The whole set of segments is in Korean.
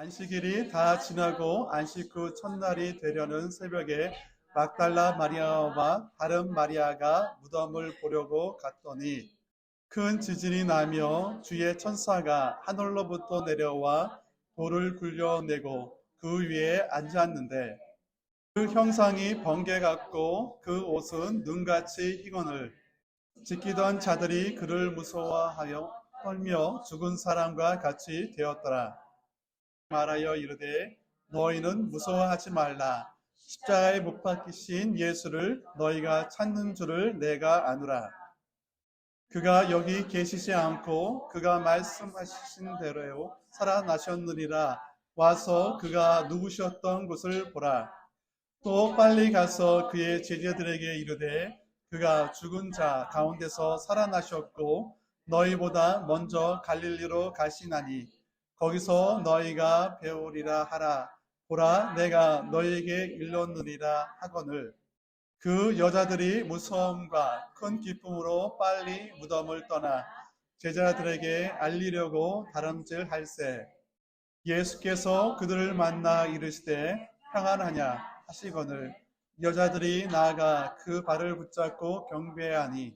안식일이 다 지나고 안식 후 첫날이 되려는 새벽에 막달라 마리아와 다른 마리아가 무덤을 보려고 갔더니 큰 지진이 나며 주의 천사가 하늘로부터 내려와 돌을 굴려내고 그 위에 앉았는데 그 형상이 번개 같고 그 옷은 눈같이 희건을 지키던 자들이 그를 무서워하여 떨며 죽은 사람과 같이 되었더라. 말하여 이르되 너희는 무서워하지 말라. 십자가에 못 박히신 예수를 너희가 찾는 줄을 내가 아노라. 그가 여기 계시지 않고 그가 말씀하신 대로 살아나셨느니라. 와서 그가 누구셨던 곳을 보라. 또 빨리 가서 그의 제자들에게 이르되 그가 죽은 자 가운데서 살아나셨고 너희보다 먼저 갈릴리로 가시나니 거기서 너희가 배우리라 하라. 보라 내가 너희에게 일렀느니라 하거늘 그 여자들이 무서움과 큰 기쁨으로 빨리 무덤을 떠나 제자들에게 알리려고 다름질할세. 예수께서 그들을 만나 이르시되 평안하냐 하시거늘 여자들이 나아가 그 발을 붙잡고 경배하니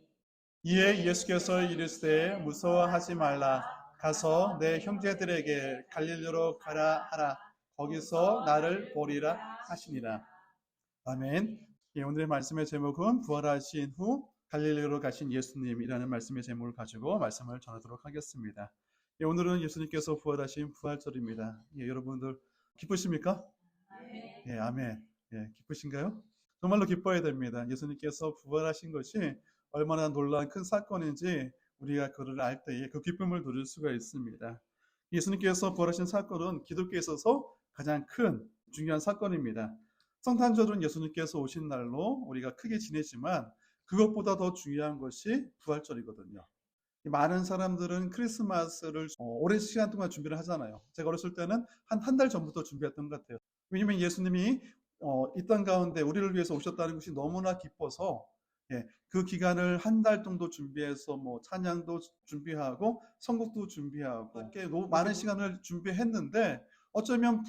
이에 예수께서 이르시되 무서워하지 말라. 가서 내 형제들에게 갈릴리로 가라 하라. 거기서 나를 보리라 하시니라. 아멘. 예, 오늘의 말씀의 제목은 부활하신 후 갈릴리로 가신 예수님이라는 말씀의 제목을 가지고 말씀을 전하도록 하겠습니다. 예, 오늘은 예수님께서 부활하신 부활절입니다. 예, 여러분들 기쁘십니까? 예, 아멘. 예, 기쁘신가요? 정말로 기뻐야 됩니다. 예수님께서 부활하신 것이 얼마나 놀라운 큰 사건인지 우리가 그를 알 때에 그 기쁨을 누릴 수가 있습니다. 예수님께서 부활하신 사건은 기독교에 있어서 가장 큰 중요한 사건입니다. 성탄절은 예수님께서 오신 날로 우리가 크게 지내지만 그것보다 더 중요한 것이 부활절이거든요. 많은 사람들은 크리스마스를 오랜 시간 동안 준비를 하잖아요. 제가 어렸을 때는 한 달 전부터 준비했던 것 같아요. 왜냐하면 예수님이 이 땅 가운데 우리를 위해서 오셨다는 것이 너무나 기뻐서 그 기간을 한 달 정도 준비해서 찬양도 준비하고 선곡도 준비하고 이렇게 많은 시간을 준비했는데 어쩌면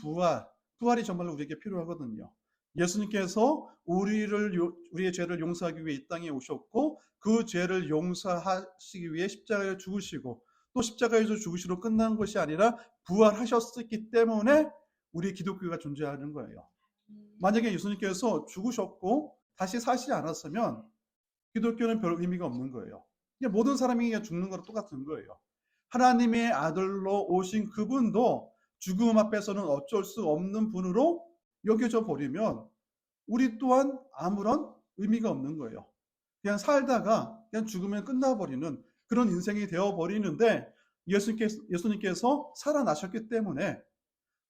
부활이 정말로 우리에게 필요하거든요. 예수님께서 우리의 죄를 용서하기 위해 이 땅에 오셨고 그 죄를 용서하시기 위해 십자가에 죽으시고 또 십자가에서 죽으시로 끝난 것이 아니라 부활하셨기 때문에 우리 기독교가 존재하는 거예요. 만약에 예수님께서 죽으셨고 다시 사시지 않았으면 기독교는 별 의미가 없는 거예요. 모든 사람이 죽는 거랑 똑같은 거예요. 하나님의 아들로 오신 그분도 죽음 앞에서는 어쩔 수 없는 분으로 여겨져 버리면 우리 또한 아무런 의미가 없는 거예요. 그냥 살다가 그냥 죽으면 끝나버리는 그런 인생이 되어버리는데 예수님께서 살아나셨기 때문에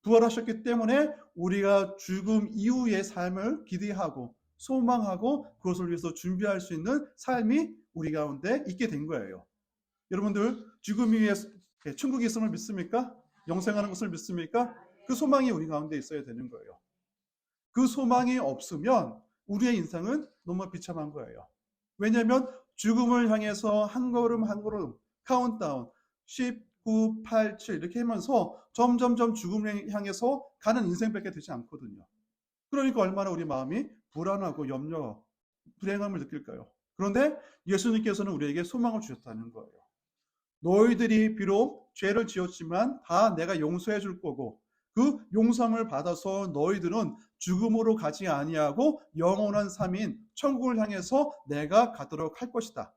부활하셨기 때문에 우리가 죽음 이후의 삶을 기대하고 소망하고 그것을 위해서 준비할 수 있는 삶이 우리 가운데 있게 된 거예요. 여러분들 죽음 이후에 천국이 있음을 믿습니까? 영생하는 것을 믿습니까? 그 소망이 우리 가운데 있어야 되는 거예요. 그 소망이 없으면 우리의 인생은 너무 비참한 거예요. 왜냐하면 죽음을 향해서 한 걸음 한 걸음 카운트다운 10, 9, 8, 7 이렇게 하면서 점점점 죽음을 향해서 가는 인생밖에 되지 않거든요. 그러니까 얼마나 우리 마음이 불안하고 염려, 불행함을 느낄까요? 그런데 예수님께서는 우리에게 소망을 주셨다는 거예요. 너희들이 비록 죄를 지었지만 다 내가 용서해 줄 거고 그 용서함을 받아서 너희들은 죽음으로 가지 아니하고 영원한 삶인 천국을 향해서 내가 가도록 할 것이다.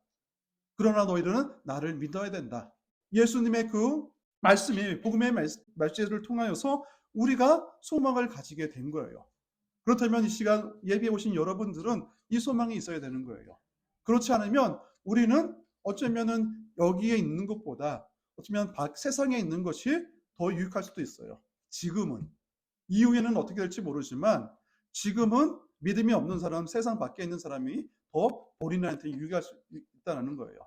그러나 너희들은 나를 믿어야 된다. 예수님의 그 말씀이 복음의 말씀을 통하여서 우리가 소망을 가지게 된 거예요. 그렇다면 이 시간 예배에 오신 여러분들은 이 소망이 있어야 되는 거예요. 그렇지 않으면 우리는 어쩌면은 여기에 있는 것보다 어쩌면 세상에 있는 것이 더 유익할 수도 있어요. 지금은. 이후에는 어떻게 될지 모르지만 지금은 믿음이 없는 사람, 세상 밖에 있는 사람이 더 본인한테 유익할 수 있다는 거예요.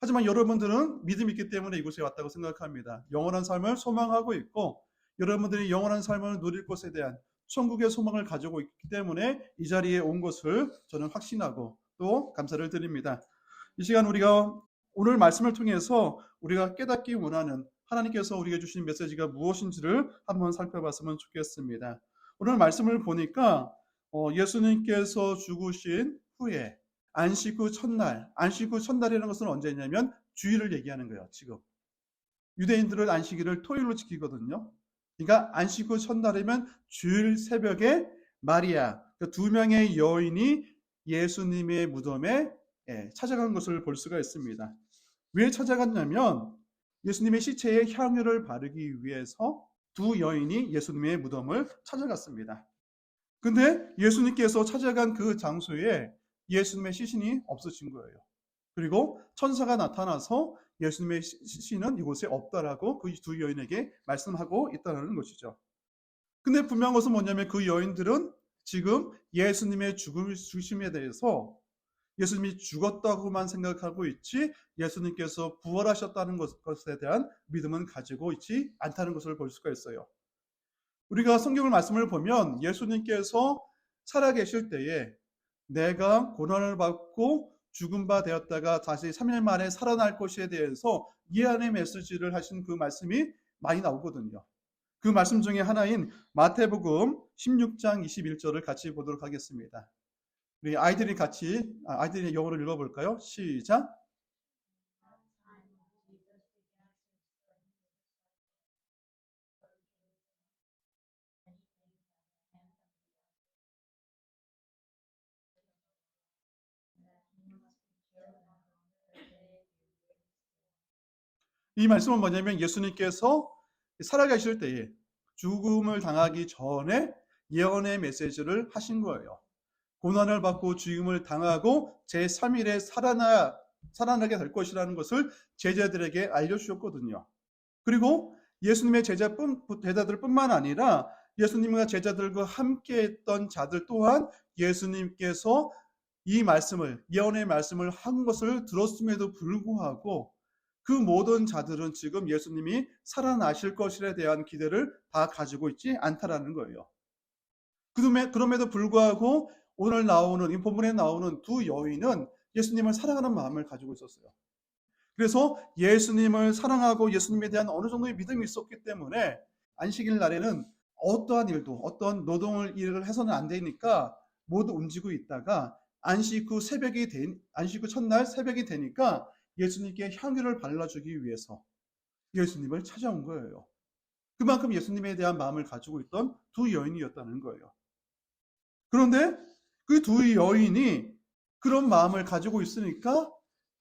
하지만 여러분들은 믿음이 있기 때문에 이곳에 왔다고 생각합니다. 영원한 삶을 소망하고 있고 여러분들이 영원한 삶을 누릴 것에 대한 천국의 소망을 가지고 있기 때문에 이 자리에 온 것을 저는 확신하고 또 감사를 드립니다. 이 시간 우리가 오늘 말씀을 통해서 우리가 깨닫기 원하는 하나님께서 우리에게 주신 메시지가 무엇인지를 한번 살펴봤으면 좋겠습니다. 오늘 말씀을 보니까 예수님께서 죽으신 후에 안식 후 첫날, 안식 후 첫날이라는 것은 언제냐면 주일을 얘기하는 거예요. 지금 유대인들은 안식일을 토요일로 지키거든요. 그러니까 안식 후 첫날이면 주일 새벽에 마리아, 두 명의 여인이 예수님의 무덤에 찾아간 것을 볼 수가 있습니다. 왜 찾아갔냐면 예수님의 시체에 향유를 바르기 위해서 두 여인이 예수님의 무덤을 찾아갔습니다. 근데 예수님께서 찾아간 그 장소에 예수님의 시신이 없어진 거예요. 그리고 천사가 나타나서 예수님의 시신은 이곳에 없다라고 그 두 여인에게 말씀하고 있다는 것이죠. 근데 분명한 것은 뭐냐면 그 여인들은 지금 예수님의 죽으심에 대해서 예수님이 죽었다고만 생각하고 있지 예수님께서 부활하셨다는 것에 대한 믿음은 가지고 있지 않다는 것을 볼 수가 있어요. 우리가 성경을 말씀을 보면 예수님께서 살아계실 때에 내가 고난을 받고 죽은 바 되었다가 다시 3일 만에 살아날 것에 대해서 예언의 메시지를 하신 그 말씀이 많이 나오거든요. 그 말씀 중에 하나인 마태복음 16장 21절을 같이 보도록 하겠습니다. 우리 아이들이 영어로 읽어볼까요? 시작. 이 말씀은 뭐냐면 예수님께서 살아가실 때에 죽음을 당하기 전에 예언의 메시지를 하신 거예요. 고난을 받고 죽음을 당하고 제3일에 살아나게 될 것이라는 것을 제자들에게 알려주셨거든요. 그리고 예수님의 제자들뿐만 아니라 예수님과 제자들과 함께했던 자들 또한 예수님께서 이 말씀을, 예언의 말씀을 한 것을 들었음에도 불구하고 그 모든 자들은 지금 예수님이 살아나실 것에 대한 기대를 다 가지고 있지 않다라는 거예요. 그럼에도 불구하고 오늘 나오는, 이 본문에 나오는 두 여인은 예수님을 사랑하는 마음을 가지고 있었어요. 그래서 예수님을 사랑하고 예수님에 대한 어느 정도의 믿음이 있었기 때문에 안식일 날에는 어떠한 일도, 어떤 일을 해서는 안 되니까 모두 움직이고 있다가 안식 후 첫날 새벽이 되니까 예수님께 향유를 발라주기 위해서 예수님을 찾아온 거예요. 그만큼 예수님에 대한 마음을 가지고 있던 두 여인이었다는 거예요. 그런데 그 두 여인이 그런 마음을 가지고 있으니까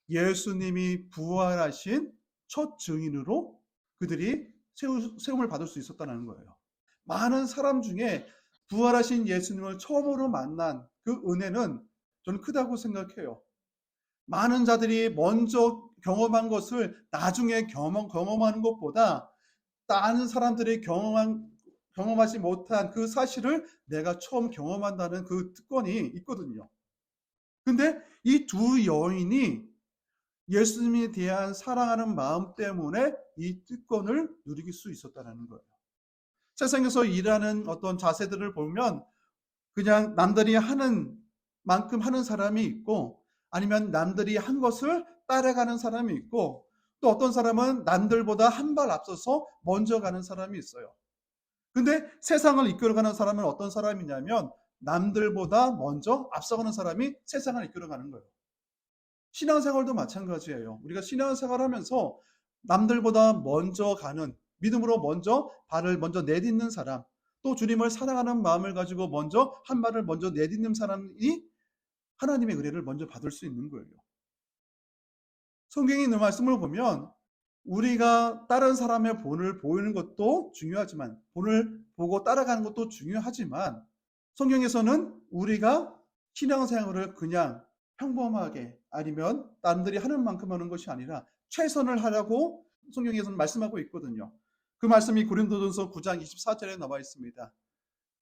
예수님이 부활하신 첫 증인으로 그들이 세움을 받을 수 있었다는 거예요. 많은 사람 중에 부활하신 예수님을 처음으로 만난 그 은혜는 저는 크다고 생각해요. 많은 자들이 먼저 경험한 것을 나중에 경험하는 것보다 다른 사람들이 경험하지 못한 그 사실을 내가 처음 경험한다는 그 특권이 있거든요. 근데 이 두 여인이 예수님에 대한 사랑하는 마음 때문에 이 특권을 누릴 수 있었다는 거예요. 세상에서 일하는 어떤 자세들을 보면 그냥 남들이 하는 만큼 하는 사람이 있고 아니면 남들이 한 것을 따라가는 사람이 있고 또 어떤 사람은 남들보다 한 발 앞서서 먼저 가는 사람이 있어요. 근데 세상을 이끌어가는 사람은 어떤 사람이냐면 남들보다 먼저 앞서가는 사람이 세상을 이끌어가는 거예요. 신앙생활도 마찬가지예요. 우리가 신앙생활을 하면서 남들보다 먼저 가는, 믿음으로 발을 먼저 내딛는 사람, 또 주님을 사랑하는 마음을 가지고 한 발을 먼저 내딛는 사람이 하나님의 은혜를 먼저 받을 수 있는 거예요. 성경에 있는 말씀을 보면 우리가 다른 사람의 본을 보이는 것도 중요하지만 본을 보고 따라가는 것도 중요하지만 성경에서는 우리가 신앙생활을 그냥 평범하게 아니면 남들이 하는 만큼 하는 것이 아니라 최선을 하라고 성경에서는 말씀하고 있거든요. 그 말씀이 고린도전서 9장 24절에 나와 있습니다.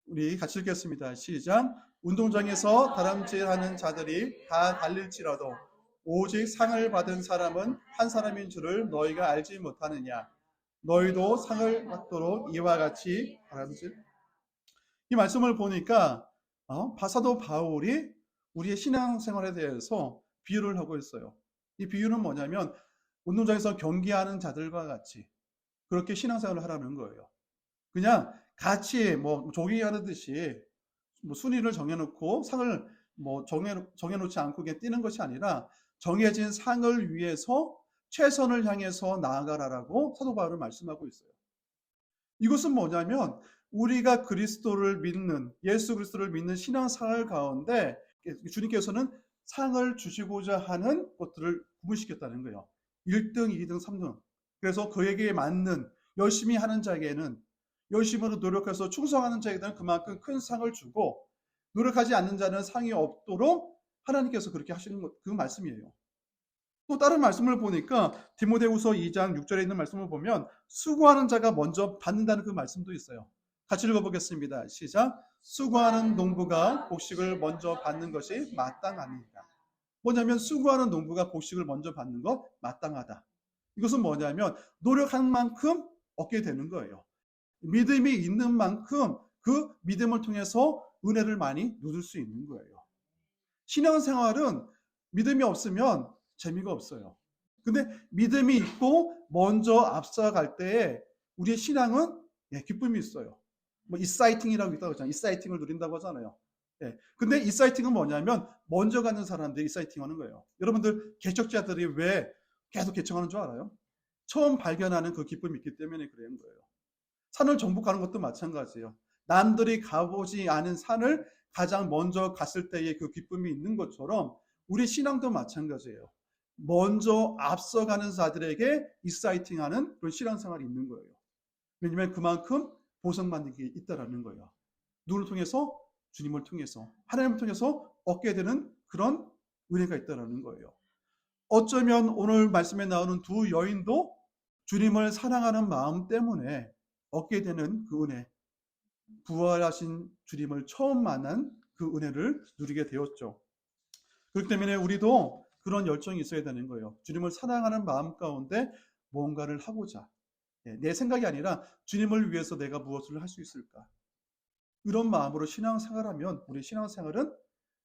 우리 같이 읽겠습니다. 시작. 운동장에서 다람질하는 자들이 다 달릴지라도 오직 상을 받은 사람은 한 사람인 줄을 너희가 알지 못하느냐. 너희도 상을 받도록 이와 같이 다람질. 이 말씀을 보니까 사도 바울이 우리의 신앙생활에 대해서 비유를 하고 있어요. 이 비유는 뭐냐면 운동장에서 경기하는 자들과 같이 그렇게 신앙생활을 하라는 거예요. 그냥 같이 뭐 조깅하는 듯이 뭐 순위를 정해놓고 상을 뭐 정해놓지 않고 그냥 뛰는 것이 아니라 정해진 상을 위해서 최선을 향해서 나아가라라고 사도 바울은 말씀하고 있어요. 이것은 뭐냐면 우리가 그리스도를 믿는, 예수 그리스도를 믿는 신앙생활 가운데 주님께서는 상을 주시고자 하는 것들을 구분시켰다는 거예요. 1등, 2등, 3등. 그래서 그에게 맞는 열심히 하는 자에게는, 열심으로 노력해서 충성하는 자에게는 그만큼 큰 상을 주고, 노력하지 않는 자는 상이 없도록 하나님께서 그렇게 하시는 것, 그 말씀이에요. 또 다른 말씀을 보니까 디모데후서 2장 6절에 있는 말씀을 보면 수고하는 자가 먼저 받는다는 그 말씀도 있어요. 같이 읽어보겠습니다. 시작. 수고하는 농부가 곡식을 먼저 받는 것이 마땅합니다. 뭐냐면 수고하는 농부가 곡식을 먼저 받는 것 마땅하다. 이것은 뭐냐면 노력한 만큼 얻게 되는 거예요. 믿음이 있는 만큼 그 믿음을 통해서 은혜를 많이 누릴 수 있는 거예요. 신앙생활은 믿음이 없으면 재미가 없어요. 근데 믿음이 있고 먼저 앞서갈 때에 우리의 신앙은 기쁨이 있어요. 뭐 이사이팅이라고 있다고 하잖아요. 이사이팅을 누린다고 하잖아요. 근데 이사이팅은 뭐냐면 먼저 가는 사람들이 이사이팅 하는 거예요. 여러분들 개척자들이 왜 계속 개척하는 줄 알아요? 처음 발견하는 그 기쁨이 있기 때문에 그런 거예요. 산을 정복하는 것도 마찬가지예요. 남들이 가보지 않은 산을 가장 먼저 갔을 때의 그 기쁨이 있는 것처럼 우리 신앙도 마찬가지예요. 먼저 앞서가는 자들에게 익사이팅하는 그런 신앙생활이 있는 거예요. 왜냐하면 그만큼 보상받는 게 있다라는 거예요. 누구를 통해서? 주님을 통해서, 하나님을 통해서 얻게 되는 그런 은혜가 있다라는 거예요. 어쩌면 오늘 말씀에 나오는 두 여인도 주님을 사랑하는 마음 때문에 얻게 되는 그 은혜, 부활하신 주님을 처음 만난 그 은혜를 누리게 되었죠. 그렇기 때문에 우리도 그런 열정이 있어야 되는 거예요. 주님을 사랑하는 마음 가운데 뭔가를 하고자. 내 생각이 아니라 주님을 위해서 내가 무엇을 할 수 있을까? 이런 마음으로 신앙생활하면 우리 신앙생활은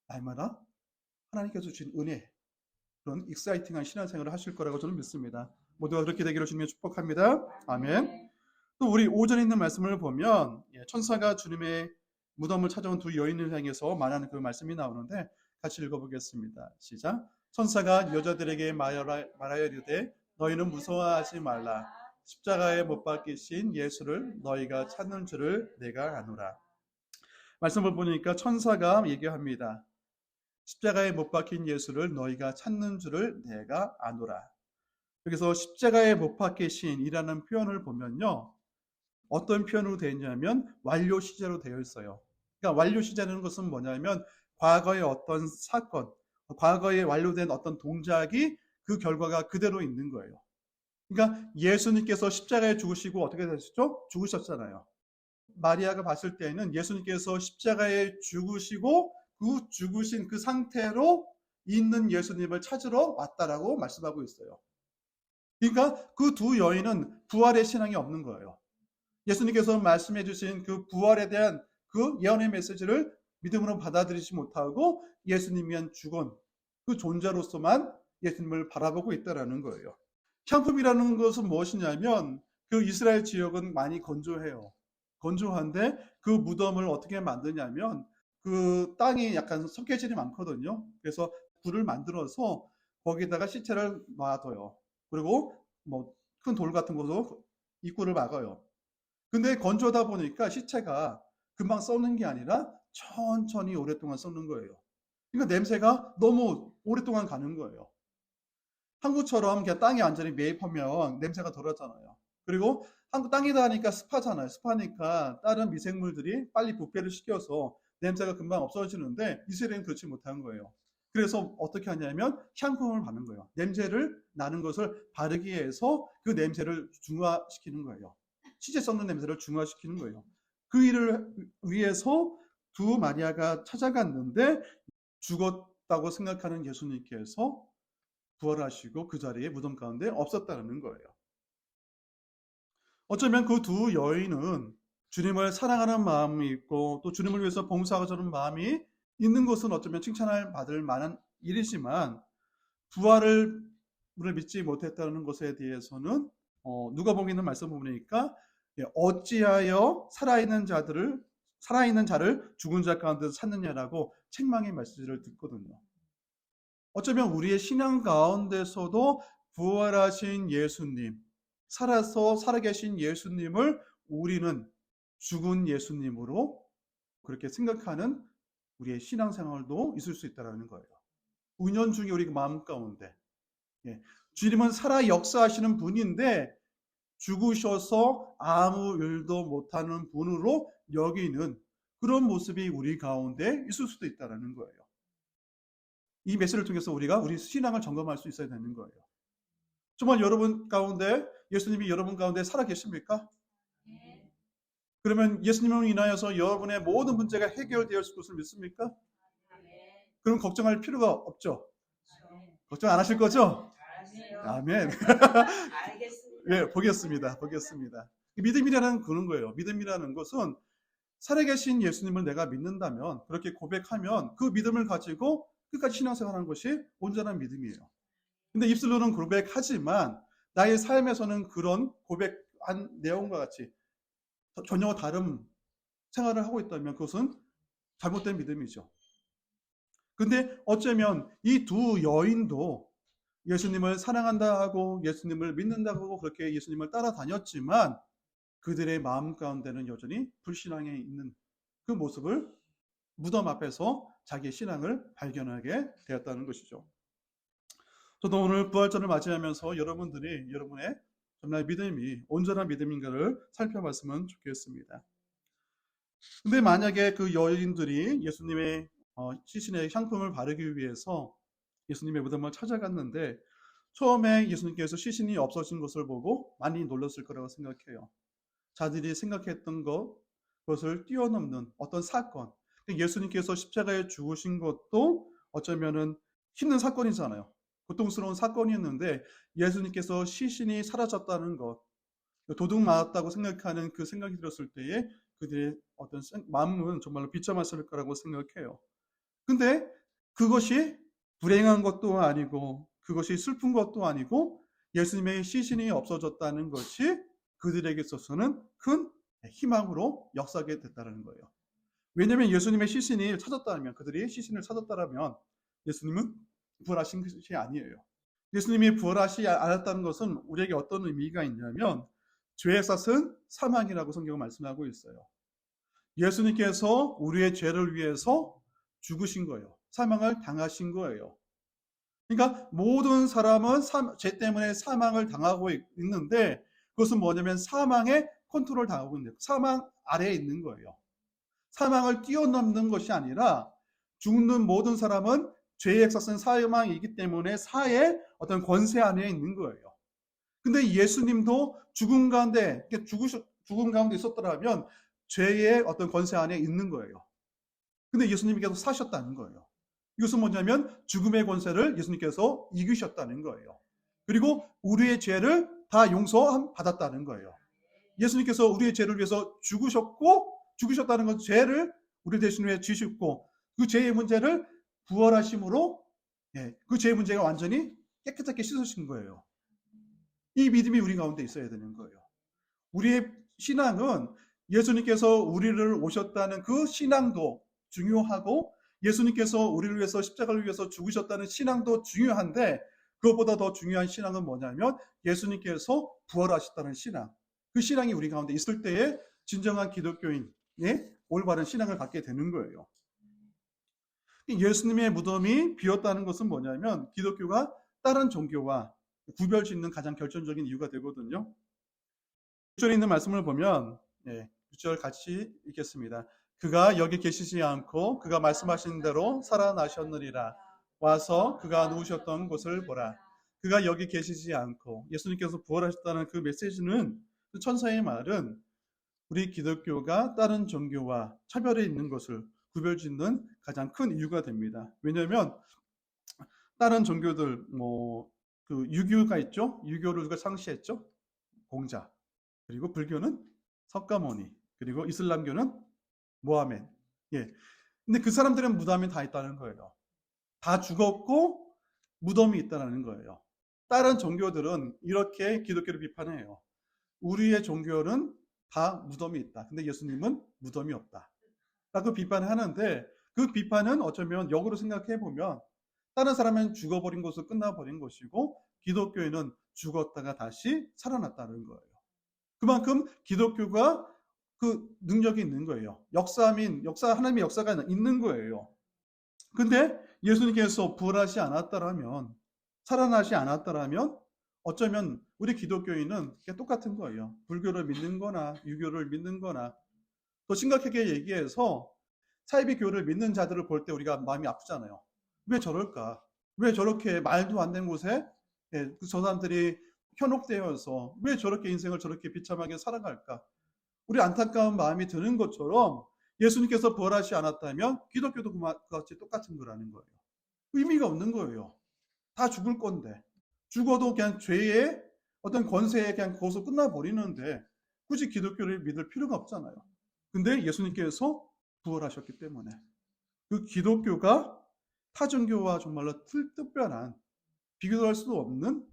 날마다 하나님께서 주신 은혜, 그런 익사이팅한 신앙생활을 하실 거라고 저는 믿습니다. 모두가 그렇게 되기를 주님의 축복합니다. 아멘. 또 우리 오전에 있는 말씀을 보면 천사가 주님의 무덤을 찾아온 두 여인을 향해서 말하는 그 말씀이 나오는데 같이 읽어보겠습니다. 시작. 천사가 여자들에게 말하여 이르되 너희는 무서워하지 말라. 십자가에 못 박히신 예수를 너희가 찾는 줄을 내가 아노라. 말씀을 보니까 천사가 얘기합니다. 십자가에 못 박힌 예수를 너희가 찾는 줄을 내가 아노라. 여기서 십자가에 못 박히신이라는 표현을 보면요. 어떤 표현으로 되어 있냐면 완료 시제로 되어 있어요. 그러니까 완료 시제라는 것은 뭐냐면 과거의 어떤 사건, 과거에 완료된 어떤 동작이 그 결과가 그대로 있는 거예요. 그러니까 예수님께서 십자가에 죽으시고 어떻게 되셨죠? 죽으셨잖아요. 마리아가 봤을 때는 예수님께서 십자가에 죽으시고 그 죽으신 그 상태로 있는 예수님을 찾으러 왔다라고 말씀하고 있어요. 그러니까 그 두 여인은 부활의 신앙이 없는 거예요. 예수님께서 말씀해 주신 그 부활에 대한 그 예언의 메시지를 믿음으로 받아들이지 못하고 예수님 위한 죽은 그 존재로서만 예수님을 바라보고 있다라는 거예요. 향품이라는 것은 무엇이냐면 그 이스라엘 지역은 많이 건조해요. 건조한데 그 무덤을 어떻게 만드냐면 그 땅이 약간 석회질이 많거든요. 그래서 굴을 만들어서 거기다가 시체를 놔둬요. 그리고 뭐 큰 돌 같은 것으로 입구를 막아요. 근데 건조하다 보니까 시체가 금방 썩는 게 아니라 천천히 오랫동안 썩는 거예요. 그러니까 냄새가 너무 오랫동안 가는 거예요. 한국처럼 그냥 땅에 완전히 매입하면 냄새가 덜하잖아요. 그리고 한국 땅이다 하니까 습하잖아요. 습하니까 다른 미생물들이 빨리 부패를 시켜서 냄새가 금방 없어지는데 이스라엘은 그렇지 못한 거예요. 그래서 어떻게 하냐면 향품을 바르는 거예요. 냄새를 나는 것을 바르기 위해서 그 냄새를 중화시키는 거예요. 시체 썩는 냄새를 중화시키는 거예요. 그 일을 위해서 두 마리아가 찾아갔는데 죽었다고 생각하는 예수님께서 부활하시고 그 자리에 무덤 가운데 없었다는 거예요. 어쩌면 그 두 여인은 주님을 사랑하는 마음이 있고 또 주님을 위해서 봉사하고자 하는 마음이 있는 것은 어쩌면 칭찬을 받을 만한 일이지만 부활을 믿지 못했다는 것에 대해서는 누가복음에 있는 말씀 보니까 어찌하여 살아있는 자를 죽은 자 가운데서 찾느냐라고 책망의 메시지를 듣거든요. 어쩌면 우리의 신앙 가운데서도 부활하신 예수님, 살아계신 예수님을 우리는 죽은 예수님으로 그렇게 생각하는 우리의 신앙생활도 있을 수 있다는 거예요. 은연중에 우리 마음 가운데 주님은 살아 역사하시는 분인데 죽으셔서 아무 일도 못하는 분으로 여기는 그런 모습이 우리 가운데 있을 수도 있다는 거예요. 이 메시지를 통해서 우리가 우리 신앙을 점검할 수 있어야 되는 거예요. 정말 여러분 가운데 예수님이 여러분 가운데 살아 계십니까? 그러면 예수님을 인하여서 여러분의 모든 문제가 해결되었을 것을 믿습니까? 그럼 걱정할 필요가 없죠. 걱정 안 하실 거죠? 아멘. 네, 보겠습니다. 믿음이라는 그런 거예요. 믿음이라는 것은 살아계신 예수님을 내가 믿는다면, 그렇게 고백하면 그 믿음을 가지고 끝까지 신앙생활하는 것이 온전한 믿음이에요. 근데 입술로는 고백하지만 나의 삶에서는 그런 고백한 내용과 같이 전혀 다른 생활을 하고 있다면 그것은 잘못된 믿음이죠. 근데 어쩌면 이 두 여인도 예수님을 사랑한다 하고 예수님을 믿는다고 하고 그렇게 예수님을 따라다녔지만 그들의 마음 가운데는 여전히 불신앙에 있는 그 모습을 무덤 앞에서 자기의 신앙을 발견하게 되었다는 것이죠. 저도 오늘 부활절을 맞이하면서 여러분들이 여러분의 정말 믿음이 온전한 믿음인가를 살펴봤으면 좋겠습니다. 근데 만약에 그 여인들이 예수님의 시신에 향품을 바르기 위해서 예수님의 무덤을 찾아갔는데 처음에 예수님께서 시신이 없어진 것을 보고 많이 놀랐을 거라고 생각해요. 자들이 생각했던 그것을 뛰어넘는 어떤 사건, 예수님께서 십자가에 죽으신 것도 어쩌면은 힘든 사건이잖아요. 고통스러운 사건이었는데 예수님께서 시신이 사라졌다는 것, 도둑 맞았다고 생각하는 그 생각이 들었을 때에 그들의 어떤 마음은 정말로 비참했을 거라고 생각해요. 근데 그것이 불행한 것도 아니고 그것이 슬픈 것도 아니고 예수님의 시신이 없어졌다는 것이 그들에게 있어서는 큰 희망으로 역사하게 됐다는 거예요. 왜냐하면 예수님의 시신이 찾았다면, 그들이 시신을 찾았다면 예수님은 부활하신 것이 아니에요. 예수님이 부활하지 않았다는 것은 우리에게 어떤 의미가 있냐면 죄의 삭은 사망이라고 성경은 말씀하고 있어요. 예수님께서 우리의 죄를 위해서 죽으신 거예요. 사망을 당하신 거예요. 그러니까 모든 사람은 죄 때문에 사망을 당하고 있는데 그것은 뭐냐면 사망의 컨트롤 당하고 있는 거예요. 사망 아래에 있는 거예요. 사망을 뛰어넘는 것이 아니라 죽는 모든 사람은 죄의 삭은 사망이기 때문에 사의 어떤 권세 안에 있는 거예요. 근데 예수님도 죽음 가운데 있었더라면 죄의 어떤 권세 안에 있는 거예요. 근데 예수님께서 사셨다는 거예요. 이것은 뭐냐면 죽음의 권세를 예수님께서 이기셨다는 거예요. 그리고 우리의 죄를 다 용서받았다는 거예요. 예수님께서 우리의 죄를 위해서 죽으셨다는 건 죄를 우리 대신 위해 지셨고 그 죄의 문제를 부활하심으로 그 죄의 문제가 완전히 깨끗하게 씻으신 거예요. 이 믿음이 우리 가운데 있어야 되는 거예요. 우리의 신앙은 예수님께서 우리를 오셨다는 그 신앙도 중요하고 예수님께서 우리를 위해서 십자가를 위해서 죽으셨다는 신앙도 중요한데 그것보다 더 중요한 신앙은 뭐냐면 예수님께서 부활하셨다는 신앙. 그 신앙이 우리 가운데 있을 때에 진정한 기독교인의 올바른 신앙을 갖게 되는 거예요. 예수님의 무덤이 비었다는 것은 뭐냐면 기독교가 다른 종교와 구별짓는 가장 결정적인 이유가 되거든요. 6절에 있는 말씀을 보면 6절 같이 읽겠습니다. 그가 여기 계시지 않고 그가 말씀하신 대로 살아나셨느니라. 와서 그가 누우셨던 곳을 보라. 그가 여기 계시지 않고 예수님께서 부활하셨다는 그 메시지는 그 천사의 말은 우리 기독교가 다른 종교와 차별에 있는 것을 구별짓는 가장 큰 이유가 됩니다. 왜냐하면 다른 종교들 그 유교가 있죠. 유교를 누가 창시했죠? 공자. 그리고 불교는 석가모니. 그리고 이슬람교는 모하메드. 근데 그 사람들은 무덤이 다 있다는 거예요. 다 죽었고 무덤이 있다는 거예요. 다른 종교들은 이렇게 기독교를 비판해요. 우리의 종교는 다 무덤이 있다. 근데 예수님은 무덤이 없다. 라고 비판을 하는데, 그 비판은 어쩌면 역으로 생각해 보면 다른 사람은 죽어버린 것으로 끝나버린 것이고 기독교인은 죽었다가 다시 살아났다는 거예요. 그만큼 기독교가 그 능력이 있는 거예요. 하나님의 역사가 있는 거예요. 근데 예수님께서 부활하지 않았다라면, 살아나지 않았다라면 어쩌면 우리 기독교인은 똑같은 거예요. 불교를 믿는 거나 유교를 믿는 거나, 더 심각하게 얘기해서 사이비 교를 믿는 자들을 볼 때 우리가 마음이 아프잖아요. 왜 저럴까? 왜 저렇게 말도 안 되는 곳에 저 사람들이 현혹되어서 왜 저렇게 인생을 저렇게 비참하게 살아갈까? 우리 안타까운 마음이 드는 것처럼 예수님께서 부활하지 않았다면 기독교도 그같이 똑같은 거라는 거예요. 의미가 없는 거예요. 다 죽을 건데. 죽어도 그냥 죄의 어떤 권세에 그냥 거기서 끝나버리는데 굳이 기독교를 믿을 필요가 없잖아요. 근데 예수님께서 부활하셨기 때문에 그 기독교가 타 종교와 정말로 특별한, 비교할 수도 없는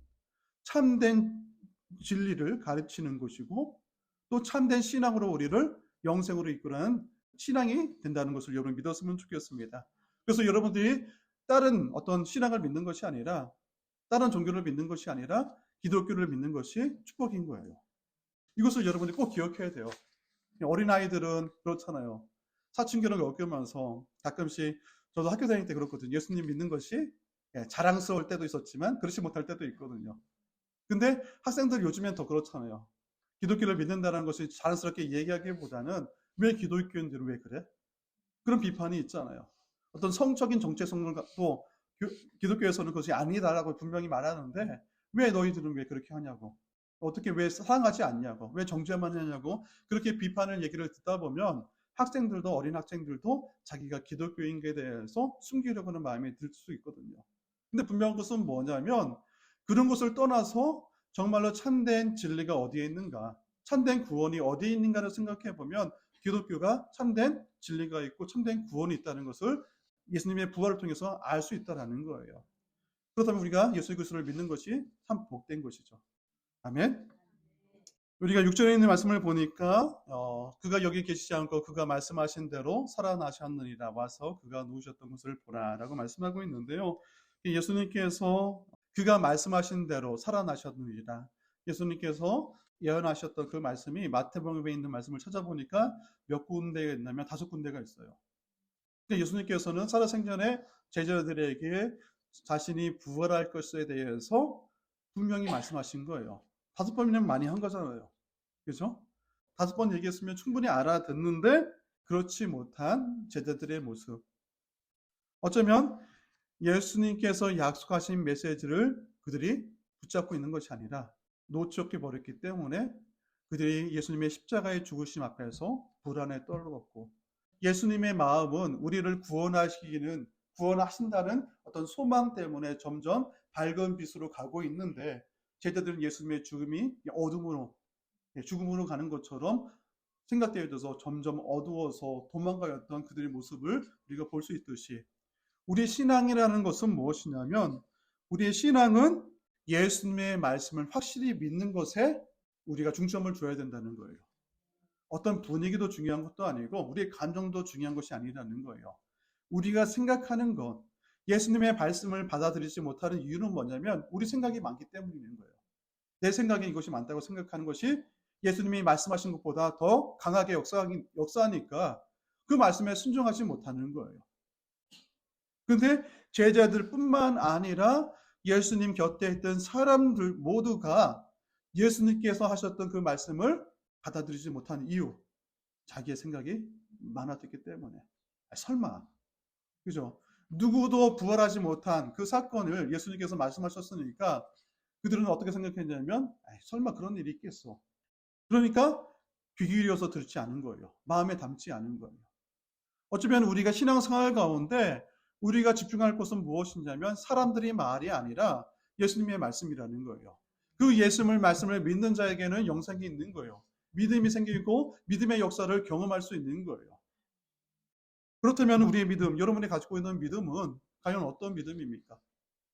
참된 진리를 가르치는 것이고, 또 참된 신앙으로 우리를 영생으로 이끌어가는 신앙이 된다는 것을 여러분 믿었으면 좋겠습니다. 그래서 여러분들이 다른 어떤 신앙을 믿는 것이 아니라, 다른 종교를 믿는 것이 아니라 기독교를 믿는 것이 축복인 거예요. 이것을 여러분들이 꼭 기억해야 돼요. 어린아이들은 그렇잖아요. 사춘기를 겪으면서 가끔씩, 저도 학교 다닐 때 그렇거든요. 예수님 믿는 것이 자랑스러울 때도 있었지만 그렇지 못할 때도 있거든요. 근데 학생들 요즘엔 더 그렇잖아요. 기독교를 믿는다는 것이 자랑스럽게 얘기하기보다는 왜 기독교인들은 왜 그래? 그런 비판이 있잖아요. 어떤 성적인 정체성을 갖고 기독교에서는 그것이 아니다라고 분명히 말하는데 왜 너희들은 왜 그렇게 하냐고, 어떻게 왜 사랑하지 않냐고, 왜 정죄만 하냐고 그렇게 비판을 얘기를 듣다 보면 학생들도, 어린 학생들도 자기가 기독교인 게 대해서 숨기려고 하는 마음이 들 수 있거든요. 근데 분명한 것은 뭐냐면 그런 것을 떠나서 정말로 참된 진리가 어디에 있는가, 참된 구원이 어디에 있는가를 생각해 보면 기독교가 참된 진리가 있고 참된 구원이 있다는 것을 예수님의 부활을 통해서 알 수 있다는 거예요. 그렇다면 우리가 예수 그리스도를 믿는 것이 참 복된 것이죠. 아멘. 우리가 6절에 있는 말씀을 보니까 그가 여기 계시지 않고 그가 말씀하신 대로 살아나셨느니라, 와서 그가 누우셨던 곳을 보라라고 말씀하고 있는데요. 예수님께서 그가 말씀하신 대로 살아나셨느니라, 예수님께서 예언하셨던 그 말씀이 마태복음에 있는 말씀을 찾아보니까 몇 군데가 있냐면 5군데가 있어요. 예수님께서는 살아생전에 제자들에게 자신이 부활할 것에 대해서 분명히 말씀하신 거예요. 5번이면 많이 한 거잖아요. 그죠? 5번 얘기했으면 충분히 알아듣는데 그렇지 못한 제자들의 모습. 어쩌면 예수님께서 약속하신 메시지를 그들이 붙잡고 있는 것이 아니라 놓쳤게 버렸기 때문에 그들이 예수님의 십자가의 죽으심 앞에서 불안에 떨었고, 예수님의 마음은 우리를 구원하신다는 어떤 소망 때문에 점점 밝은 빛으로 가고 있는데, 제자들은 예수님의 죽음으로 가는 것처럼 생각되어져서 점점 어두워서 도망가였던 그들의 모습을 우리가 볼 수 있듯이, 우리의 신앙이라는 것은 무엇이냐면, 우리의 신앙은 예수님의 말씀을 확실히 믿는 것에 우리가 중점을 줘야 된다는 거예요. 어떤 분위기도 중요한 것도 아니고 우리의 감정도 중요한 것이 아니라는 거예요. 우리가 생각하는 것, 예수님의 말씀을 받아들이지 못하는 이유는 뭐냐면 우리 생각이 많기 때문인 거예요. 내 생각에 이것이 많다고 생각하는 것이 예수님이 말씀하신 것보다 더 강하게 역사하니까 그 말씀에 순종하지 못하는 거예요. 그런데 제자들뿐만 아니라 예수님 곁에 있던 사람들 모두가 예수님께서 하셨던 그 말씀을 받아들이지 못한 이유, 자기의 생각이 많았기 때문에. 설마, 그죠? 누구도 부활하지 못한 그 사건을 예수님께서 말씀하셨으니까 그들은 어떻게 생각했냐면 설마 그런 일이 있겠어. 그러니까 귀 기울여서 듣지 않은 거예요. 마음에 담지 않은 거예요. 어쩌면 우리가 신앙생활 가운데 우리가 집중할 것은 무엇이냐면 사람들이 말이 아니라 예수님의 말씀이라는 거예요. 그 예수님의 말씀을 믿는 자에게는 영생이 있는 거예요. 믿음이 생기고 믿음의 역사를 경험할 수 있는 거예요. 그렇다면 우리의 믿음, 여러분이 가지고 있는 믿음은 과연 어떤 믿음입니까?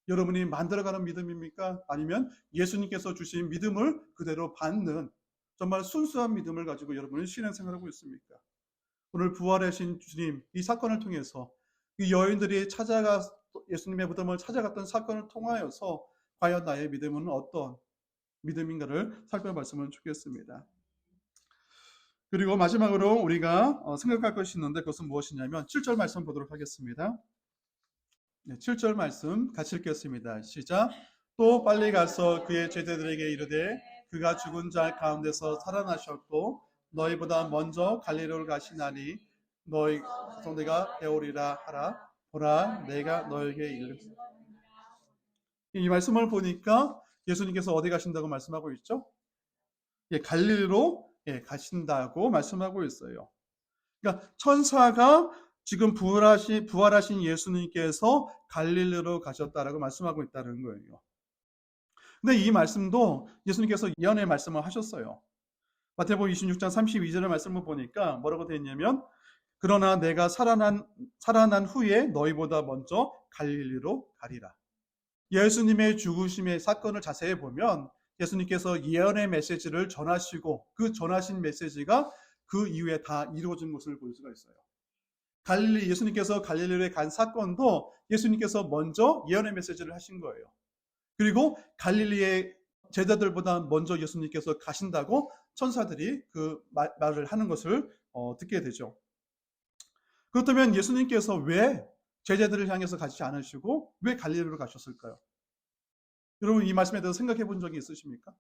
여러분이 만들어가는 믿음입니까? 아니면 예수님께서 주신 믿음을 그대로 받는 정말 순수한 믿음을 가지고 여러분은 신앙생활하고 있습니까? 오늘 부활하신 주님, 이 사건을 통해서 이 여인들이 찾아가 예수님의 무덤을 찾아갔던 사건을 통하여서 과연 나의 믿음은 어떤 믿음인가를 살펴봤으면 좋겠습니다. 그리고 마지막으로 우리가 생각할 것이 있는데 그것은 무엇이냐면 7절 말씀 보도록 하겠습니다. 네, 7절 말씀 같이 읽겠습니다. 시작. 또 빨리 가서 그의 제자들에게 이르되 그가 죽은 자 가운데서 살아나셨고 너희보다 먼저 갈릴리로 가시나니 너희 성대가 배우리라 하라. 보라 내가 너에게 이르겠다. 이 말씀을 보니까 예수님께서 어디 가신다고 말씀하고 있죠? 예, 갈릴리로 가신다고 말씀하고 있어요. 그러니까 천사가 지금 부활하신 예수님께서 갈릴리로 가셨다라고 말씀하고 있다는 거예요. 근데 이 말씀도 예수님께서 예언의 말씀을 하셨어요. 마태복음 26장 32절의 말씀을 보니까 뭐라고 되어 있냐면 그러나 내가 살아난 후에 너희보다 먼저 갈릴리로 가리라. 예수님의 죽으심의 사건을 자세히 보면 예수님께서 예언의 메시지를 전하시고 그 전하신 메시지가 그 이후에 다 이루어진 것을 볼 수가 있어요. 예수님께서 갈릴리에 간 사건도 예수님께서 먼저 예언의 메시지를 하신 거예요. 그리고 갈릴리의 제자들보다 먼저 예수님께서 가신다고 천사들이 그 말을 하는 것을 듣게 되죠. 그렇다면 예수님께서 왜 제자들을 향해서 가지 않으시고 왜 갈릴리로 가셨을까요? 여러분 이 말씀에 대해서 생각해 본 적이 있으십니까?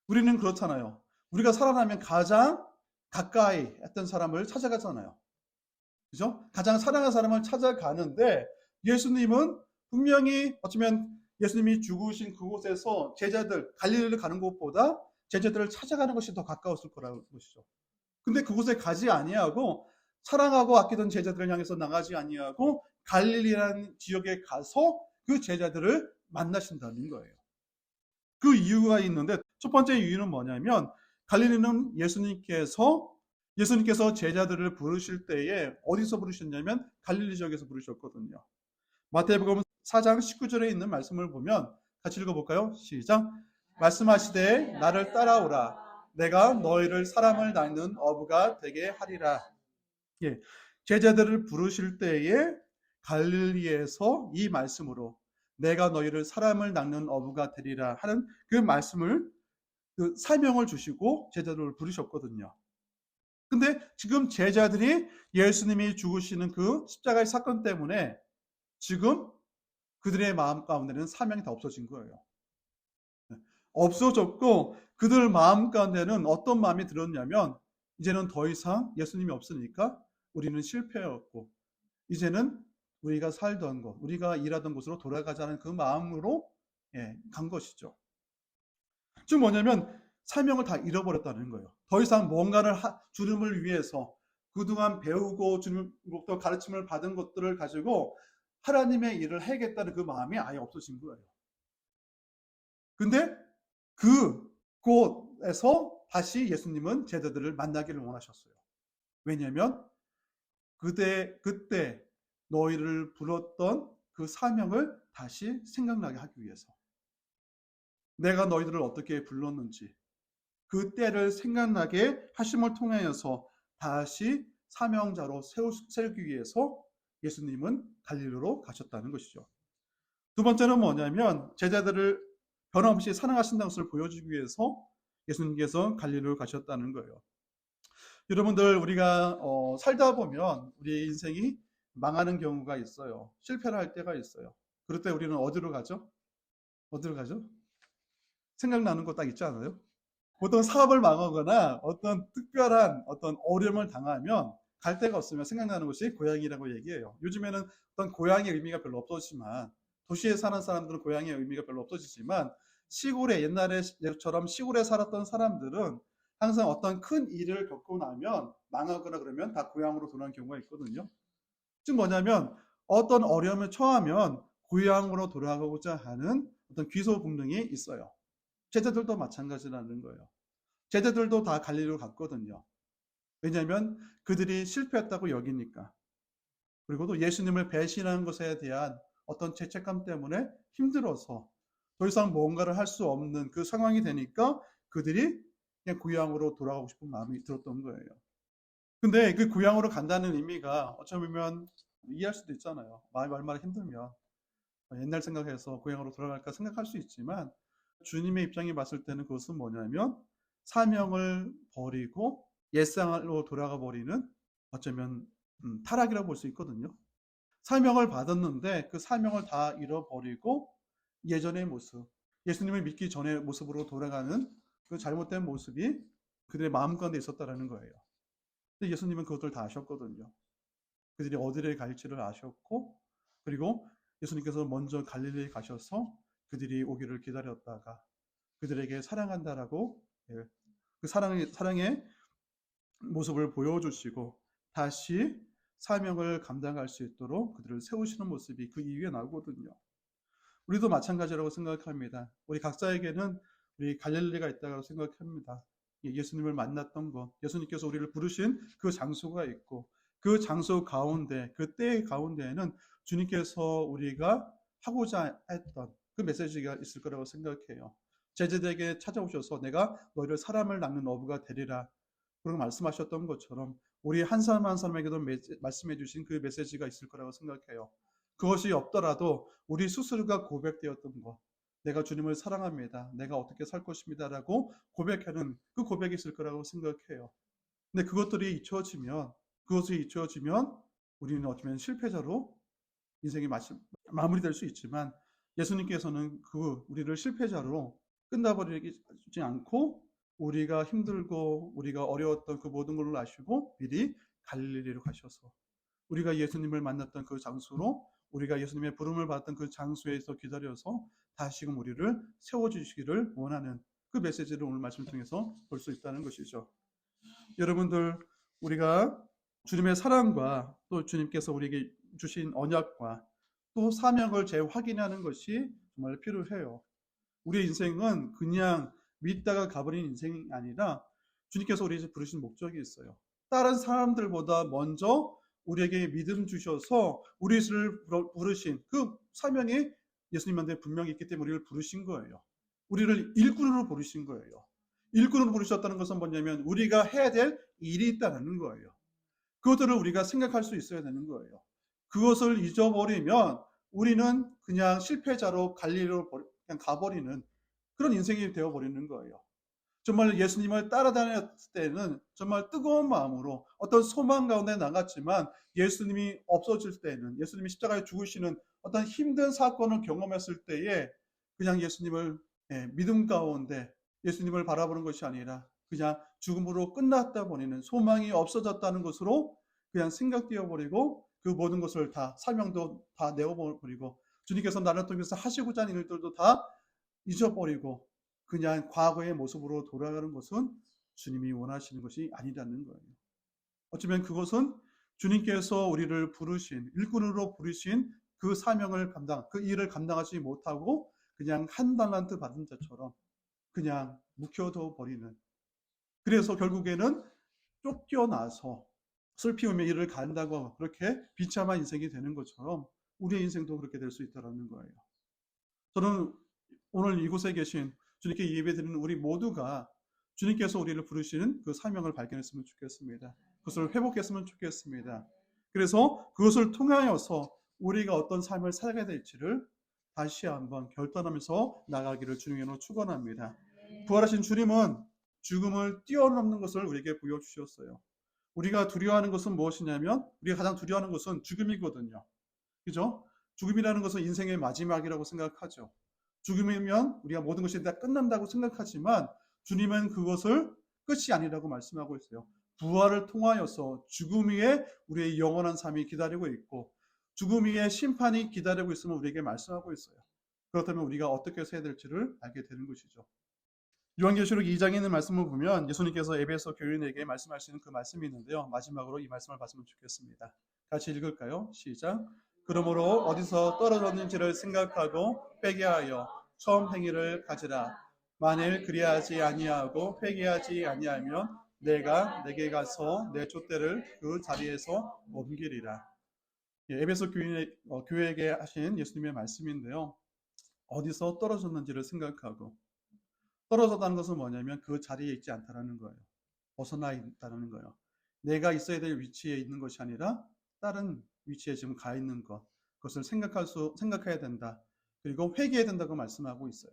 우리는 그렇잖아요. 우리가 살아나면 가장 가까이 했던 사람을 찾아가잖아요. 그죠? 가장 사랑하는 사람을 찾아가는데 예수님은 분명히 어쩌면 예수님이 죽으신 그곳에서 제자들 갈릴리를 가는 곳보다 제자들을 찾아가는 것이 더 가까웠을 거라는 것이죠. 근데 그곳에 가지 아니하고 사랑하고 아끼던 제자들을 향해서 나가지 아니하고 갈릴리라는 지역에 가서 그 제자들을 만나신다는 거예요. 그 이유가 있는데 첫 번째 이유는 뭐냐면 갈릴리는 예수님께서 제자들을 부르실 때에 어디서 부르셨냐면 갈릴리 지역에서 부르셨거든요. 마태복음 4장 19절에 있는 말씀을 보면 같이 읽어볼까요? 시작. 말씀하시되 나를 따라오라. 내가 너희를 사람을 낚는 어부가 되게 하리라. 예, 제자들을 부르실 때에 갈릴리에서 이 말씀으로 내가 너희를 사람을 낚는 어부가 되리라 하는 그 말씀을 그 사명을 주시고 제자들을 부르셨거든요. 근데 지금 제자들이 예수님이 죽으시는 그 십자가의 사건 때문에 지금 그들의 마음 가운데는 사명이 다 없어진 거예요. 없어졌고 그들 마음 가운데는 어떤 마음이 들었냐면 이제는 더 이상 예수님이 없으니까 우리는 실패였고 이제는 우리가 살던 곳, 우리가 일하던 곳으로 돌아가자는 그 마음으로 간 것이죠. 즉 뭐냐면 사명을 다 잃어버렸다는 거예요. 더 이상 뭔가를 주님을 위해서 그동안 배우고 주님으로부터 가르침을 받은 것들을 가지고 하나님의 일을 해야겠다는 그 마음이 아예 없어진 거예요. 근데 그곳에서 다시 예수님은 제자들을 만나기를 원하셨어요. 왜냐하면 그때 너희를 불렀던 그 사명을 다시 생각나게 하기 위해서. 내가 너희들을 어떻게 불렀는지 그 때를 생각나게 하심을 통하여서 다시 사명자로 세우기 위해서 예수님은 갈릴리로 가셨다는 것이죠. 두 번째는 뭐냐면 제자들을 변함없이 사랑하신다는 것을 보여주기 위해서 예수님께서 갈릴리로 가셨다는 거예요. 여러분들 우리가 살다 보면 우리의 인생이 망하는 경우가 있어요. 실패를 할 때가 있어요. 그럴 때 우리는 어디로 가죠? 어디로 가죠? 생각나는 거 딱 있지 않아요? 보통 사업을 망하거나 어떤 특별한 어떤 어려움을 당하면 갈 데가 없으면 생각나는 곳이 고향이라고 얘기해요. 요즘에는 어떤 고향의 의미가 별로 없어지지만 도시에 사는 사람들은 고향의 의미가 별로 없어지지만 시골에 옛날에처럼 시골에 살았던 사람들은 항상 어떤 큰 일을 겪고 나면 망하거나 그러면 다 고향으로 돌아오는 경우가 있거든요. 즉 뭐냐면 어떤 어려움을 처하면 고향으로 돌아가고자 하는 어떤 귀소 본능이 있어요. 제자들도 마찬가지라는 거예요. 제자들도 다 갈릴리로 갔거든요. 왜냐하면 그들이 실패했다고 여기니까. 그리고 또 예수님을 배신한 것에 대한 어떤 죄책감 때문에 힘들어서 더 이상 뭔가를 할 수 없는 그 상황이 되니까 그들이 그냥 고향으로 돌아가고 싶은 마음이 들었던 거예요. 근데 그 고향으로 간다는 의미가 어쩌면 이해할 수도 있잖아요. 마음이 얼마나 힘들면 옛날 생각해서 고향으로 돌아갈까 생각할 수 있지만 주님의 입장에 봤을 때는 그것은 뭐냐면 사명을 버리고 옛생활로 돌아가 버리는 어쩌면 타락이라고 볼 수 있거든요. 사명을 받았는데 그 사명을 다 잃어버리고 예전의 모습, 예수님을 믿기 전의 모습으로 돌아가는 그 잘못된 모습이 그들의 마음 가운데 있었다라는 거예요. 근데 예수님은 그것들 다 아셨거든요. 그들이 어디를 갈지를 아셨고, 그리고 예수님께서 먼저 갈릴리에 가셔서 그들이 오기를 기다렸다가 그들에게 사랑한다라고 그 사랑의 모습을 보여주시고 다시 사명을 감당할 수 있도록 그들을 세우시는 모습이 그 이후에 나오거든요. 우리도 마찬가지라고 생각합니다. 우리 각자에게는 우리 갈릴리가 있다고 생각합니다. 예수님을 만났던 것, 예수님께서 우리를 부르신 그 장소가 있고 그 장소 가운데, 그 때 가운데에는 주님께서 우리가 하고자 했던 그 메시지가 있을 거라고 생각해요. 제자들에게 찾아오셔서 내가 너희를 사람을 낳는 어부가 되리라 그런 말씀하셨던 것처럼 우리 한 사람 한 사람에게도 말씀해 주신 그 메시지가 있을 거라고 생각해요. 그것이 없더라도 우리 스스로가 고백되었던 것, 내가 주님을 사랑합니다. 내가 어떻게 살 것입니다라고 고백하는 그 고백이 있을 거라고 생각해요. 근데 그것이 잊혀지면 우리는 어쩌면 실패자로 인생이 마무리될 수 있지만 예수님께서는 우리를 실패자로 끝나버리지 않고 우리가 힘들고 우리가 어려웠던 그 모든 걸 아시고 미리 갈릴리로 가셔서 우리가 예수님을 만났던 그 장소로 우리가 예수님의 부름을 받았던 그 장소에서 기다려서 다시금 우리를 세워주시기를 원하는 그 메시지를 오늘 말씀 통해서 볼 수 있다는 것이죠. 여러분들 우리가 주님의 사랑과 또 주님께서 우리에게 주신 언약과 또 사명을 재확인하는 것이 정말 필요해요. 우리의 인생은 그냥 믿다가 가버린 인생이 아니라 주님께서 우리를 부르신 목적이 있어요. 다른 사람들보다 먼저 우리에게 믿음 주셔서 우리를 부르신 그 사명이 예수님한테 분명히 있기 때문에 우리를 부르신 거예요. 우리를 일꾼으로 부르신 거예요. 일꾼으로 부르셨다는 것은 뭐냐면 우리가 해야 될 일이 있다는 거예요. 그것들을 우리가 생각할 수 있어야 되는 거예요. 그것을 잊어버리면 우리는 그냥 실패자로 갈릴리로 그냥 가버리는 그런 인생이 되어버리는 거예요. 정말 예수님을 따라다녔을 때는 정말 뜨거운 마음으로 어떤 소망 가운데 나갔지만 예수님이 없어질 때는 예수님이 십자가에 죽으시는 어떤 힘든 사건을 경험했을 때에 그냥 예수님을 믿음 가운데 예수님을 바라보는 것이 아니라 그냥 죽음으로 끝났다 보니는 소망이 없어졌다는 것으로 그냥 생각되어 버리고 그 모든 것을 다 사명도 다 내어버리고 주님께서 나를 통해서 하시고자 하는 일들도 다 잊어버리고 그냥 과거의 모습으로 돌아가는 것은 주님이 원하시는 것이 아니라는 거예요. 어쩌면 그것은 주님께서 우리를 부르신 일꾼으로 부르신 그 사명을 그 일을 감당하지 못하고 그냥 한 달란트 받은 자처럼 그냥 묵혀둬 버리는 그래서 결국에는 쫓겨나서 슬피 울며 일을 간다고 그렇게 비참한 인생이 되는 것처럼 우리의 인생도 그렇게 될 수 있다는 거예요. 저는 오늘 이곳에 계신 주님께 예배드리는 우리 모두가 주님께서 우리를 부르시는 그 사명을 발견했으면 좋겠습니다. 그것을 회복했으면 좋겠습니다. 그래서 그것을 통하여서 우리가 어떤 삶을 살게 될지를 다시 한번 결단하면서 나가기를 주님으로 축원합니다. 부활하신 주님은 죽음을 뛰어넘는 것을 우리에게 보여주셨어요. 우리가 두려워하는 것은 무엇이냐면 우리가 가장 두려워하는 것은 죽음이거든요. 그죠? 죽음이라는 것은 인생의 마지막이라고 생각하죠. 죽음이면 우리가 모든 것이 다 끝난다고 생각하지만 주님은 그것을 끝이 아니라고 말씀하고 있어요. 부활을 통하여서 죽음 위에 우리의 영원한 삶이 기다리고 있고 죽음 위에 심판이 기다리고 있음을 우리에게 말씀하고 있어요. 그렇다면 우리가 어떻게 해야 될지를 알게 되는 것이죠. 요한계시록 2장에 있는 말씀을 보면 예수님께서 에베소 교인에게 말씀하시는 그 말씀이 있는데요. 마지막으로 이 말씀을 봤으면 좋겠습니다. 같이 읽을까요? 시작. 그러므로 어디서 떨어졌는지를 생각하고 회개하여 처음 행위를 가지라. 만일 그리하지 아니하고 회개하지 아니하면 내가 내게 가서 내 촛대를 그 자리에서 옮기리라. 에베소 교회에게 하신 예수님의 말씀인데요. 어디서 떨어졌는지를 생각하고, 떨어졌다는 것은 뭐냐면 그 자리에 있지 않다라는 거예요. 벗어나 있다는 거예요. 내가 있어야 될 위치에 있는 것이 아니라 다른 위치에 지금 가 있는 것, 그것을 생각해야 된다. 그리고 회개해야 된다고 말씀하고 있어요.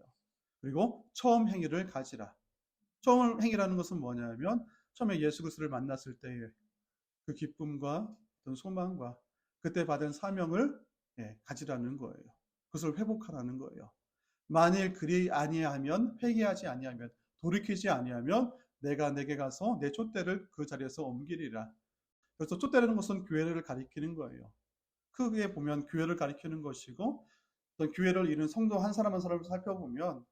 그리고 처음 행위를 가지라. 처음 행위라는 것은 뭐냐면 처음에 예수 그리스도를 만났을 때의 그 기쁨과 어떤 소망과 그때 받은 사명을 가지라는 거예요. 그것을 회복하라는 거예요. 만일 그리 아니하면, 회개하지 아니하면, 돌이키지 아니하면 내가 내게 가서 내 촛대를 그 자리에서 옮기리라. 그래서 촛대라는 것은 교회를 가리키는 거예요. 크게 보면 교회를 가리키는 것이고, 어떤 교회를 이룬 성도 한 사람 한 사람을 살펴보면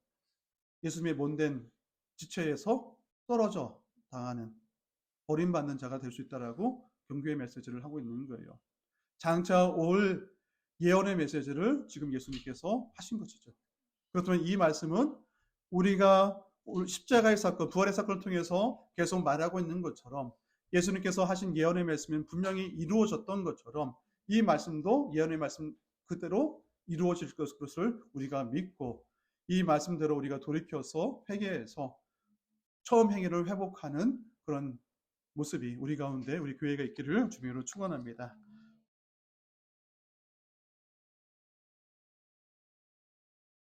예수님의 못된 지체에서 떨어져 당하는, 버림받는 자가 될 수 있다라고 경고의 메시지를 하고 있는 거예요. 장차 올 예언의 메시지를 지금 예수님께서 하신 것이죠. 그렇다면 이 말씀은 우리가 십자가의 사건, 부활의 사건을 통해서 계속 말하고 있는 것처럼 예수님께서 하신 예언의 말씀은 분명히 이루어졌던 것처럼 이 말씀도 예언의 말씀 그대로 이루어질 것을 우리가 믿고 이 말씀대로 우리가 돌이켜서 회개해서 처음 행위를 회복하는 그런 모습이 우리 가운데 우리 교회가 있기를 주님으로 축원합니다.